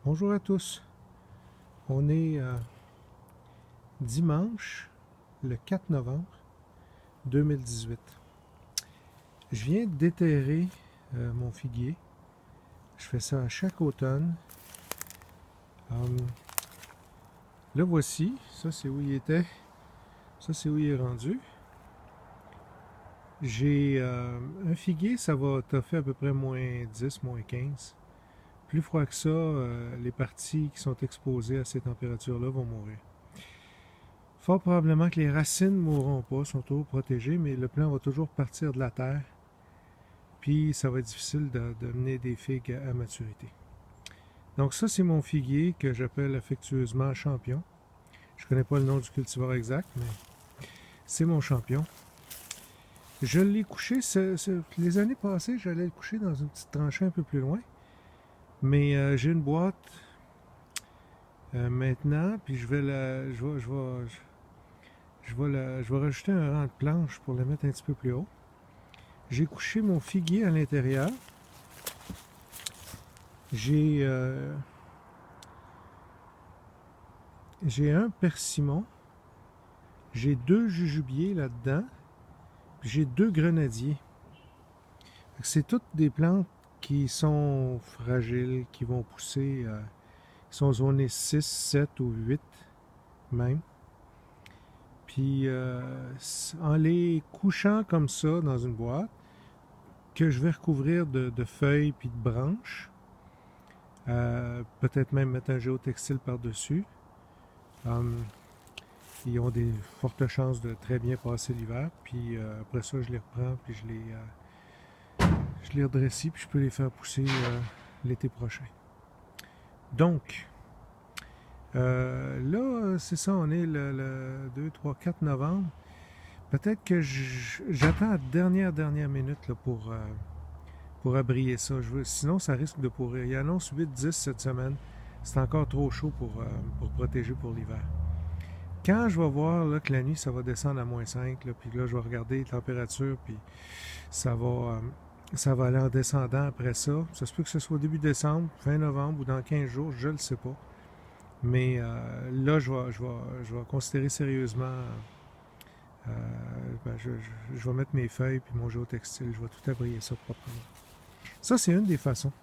Bonjour à tous. On est dimanche, le 4 novembre 2018. Je viens de déterrer mon figuier. Je fais ça à chaque automne. Hum, le voici. Ça, c'est où il était. Ça, c'est où il est rendu. J'ai un figuier, ça va toffer à peu près moins 10, moins 15. Plus froid que ça, les parties qui sont exposées à ces températures-là vont mourir. Fort probablement que les racines ne mourront pas, sont toujours protégées, mais le plant va toujours partir de la terre. Puis ça va être difficile de mener des figues à maturité. Donc ça, c'est mon figuier que j'appelle affectueusement champion. Je ne connais pas le nom du cultivar exact, mais c'est mon champion. Je l'ai couché, les années passées, j'allais le coucher dans une petite tranchée un peu plus loin. Mais j'ai une boîte maintenant, puis je vais rajouter un rang de planches pour le mettre un petit peu plus haut. J'ai couché mon figuier à l'intérieur. J'ai un persimon. J'ai 2 jujubiers là-dedans. J'ai 2 grenadiers. C'est toutes des plantes qui sont fragiles, qui vont pousser, qui sont zonées 6, 7 ou 8 même. Puis en les couchant comme ça dans une boîte, que je vais recouvrir de feuilles puis de branches, peut-être même mettre un géotextile par-dessus. Ils ont des fortes chances de très bien passer l'hiver. Puis après ça, je les reprends, puis je les redresse, puis je peux les faire pousser l'été prochain. Donc, là, c'est ça, on est le 2, 3, 4 novembre. Peut-être que j'attends la dernière minute là, pour abrier ça. Sinon, ça risque de pourrir. Il annonce 8-10 cette semaine. C'est encore trop chaud pour protéger pour l'hiver. Quand je vais voir là, que la nuit, ça va descendre à moins 5, là, puis là, je vais regarder les températures, puis ça va aller en descendant après ça. Ça se peut que ce soit début décembre, fin novembre ou dans 15 jours, je ne le sais pas. Mais là, je vais considérer sérieusement. Je vais mettre mes feuilles puis mon géotextile. Je vais tout abrier ça proprement. Ça, c'est une des façons.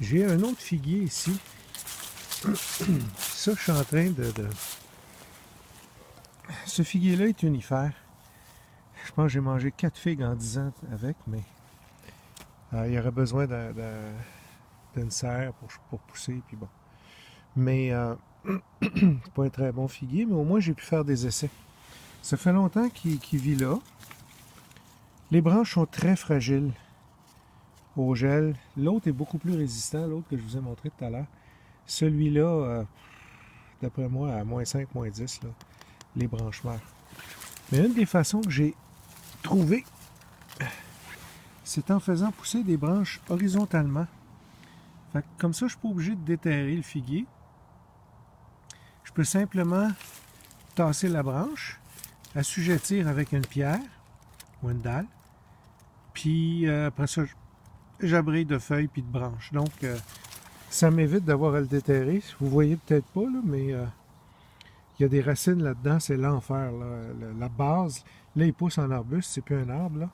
J'ai un autre figuier ici. Ça, je suis en train Ce figuier-là est unifère. Je pense que j'ai mangé 4 figues en 10 ans avec, mais il y aurait besoin d'une serre pour pousser, puis bon. Mais c'est pas un très bon figuier, mais au moins j'ai pu faire des essais. Ça fait longtemps qu'il vit là. Les branches sont très fragiles au gel. L'autre est beaucoup plus résistant, l'autre que je vous ai montré tout à l'heure. Celui-là, d'après moi, à moins 5, moins 10, là, les branches meurent. Mais une des façons que j'ai trouvé, c'est en faisant pousser des branches horizontalement. Fait que comme ça, je ne suis pas obligé de déterrer le figuier. Je peux simplement tasser la branche, assujettir avec une pierre ou une dalle, puis après ça, j'abrille de feuilles puis de branches. Donc, ça m'évite d'avoir à le déterrer. Vous voyez peut-être pas, là, mais il y a des racines là-dedans, c'est l'enfer. La base, là, il pousse en arbuste, c'est plus un arbre, là.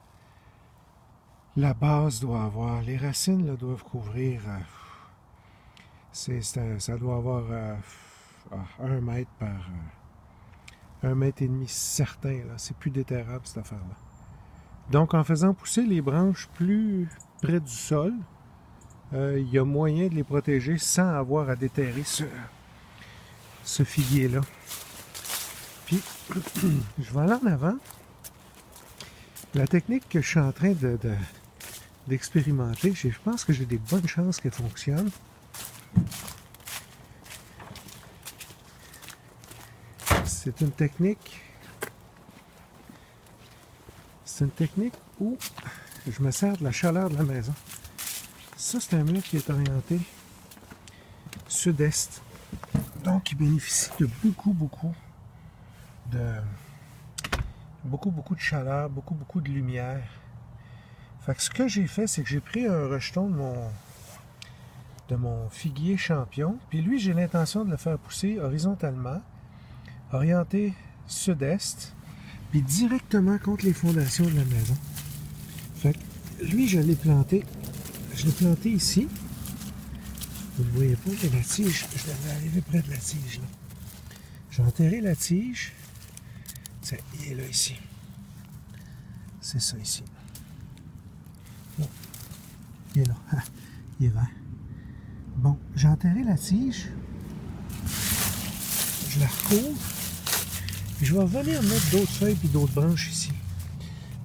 La base doit avoir, les racines là, doivent couvrir, ça doit avoir 1 mètre par 1 mètre et demi certain. Là. C'est plus déterrable cette affaire-là. Donc en faisant pousser les branches plus près du sol, il y a moyen de les protéger sans avoir à déterrer ce figuier-là. Puis je vais aller en avant. La technique que je suis en train d'expérimenter, je pense que j'ai des bonnes chances qu'elle fonctionne. C'est une technique où je me sers de la chaleur de la maison. Ça, c'est un mur qui est orienté sud-est. Donc, il bénéficie de beaucoup de chaleur, beaucoup de lumière. Fait que ce que j'ai fait, c'est que j'ai pris un rejeton de mon figuier champion. Puis lui, j'ai l'intention de le faire pousser horizontalement, orienté sud-est, puis directement contre les fondations de la maison. Fait que lui, je l'ai planté ici. Vous ne le voyez pas, mais la tige, je devrais arriver près de la tige. Là. J'ai enterré la tige. Tiens, il est là, ici. C'est ça, ici. Bon. Il est là. Il est vert. Bon, j'ai enterré la tige. Je la recouvre. Et je vais venir mettre d'autres feuilles et d'autres branches ici.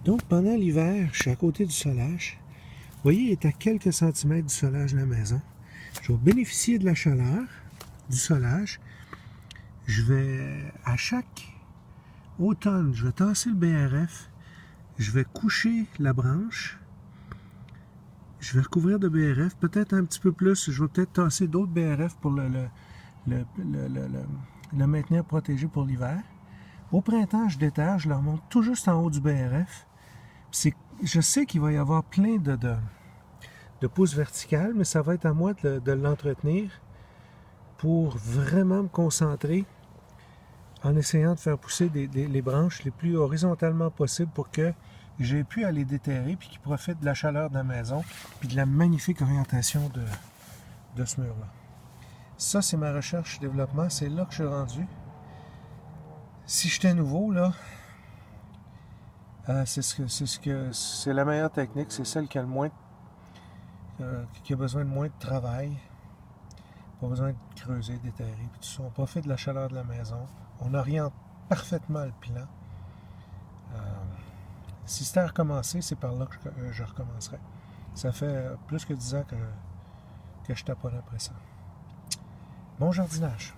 Donc, pendant l'hiver, je suis à côté du solage. Vous voyez, il est à quelques centimètres du solage de la maison. Je vais bénéficier de la chaleur du solage. Je vais, à chaque automne, je vais tasser le BRF. Je vais coucher la branche. Je vais recouvrir de BRF, peut-être un petit peu plus. Je vais peut-être tasser d'autres BRF pour le maintenir protégé pour l'hiver. Au printemps, je déterre, je le remonte tout juste en haut du BRF. Je sais qu'il va y avoir plein de pousses verticales, mais ça va être à moi de l'entretenir pour vraiment me concentrer en essayant de faire pousser les branches les plus horizontalement possible pour que j'ai pu aller déterrer puis qu'ils profitent de la chaleur de la maison puis de la magnifique orientation de ce mur-là. Ça, c'est ma recherche et développement. C'est là que je suis rendu. Si j'étais nouveau, là, c'est la meilleure technique. C'est celle qui a le moins, qui a besoin de moins de travail. Pas besoin de creuser, déterrer, puis tout ça. On profite de la chaleur de la maison. On oriente parfaitement le plan. Si c'était à recommencer, c'est par là que je recommencerai. Ça fait plus que 10 ans que je taponne après ça. Bon jardinage!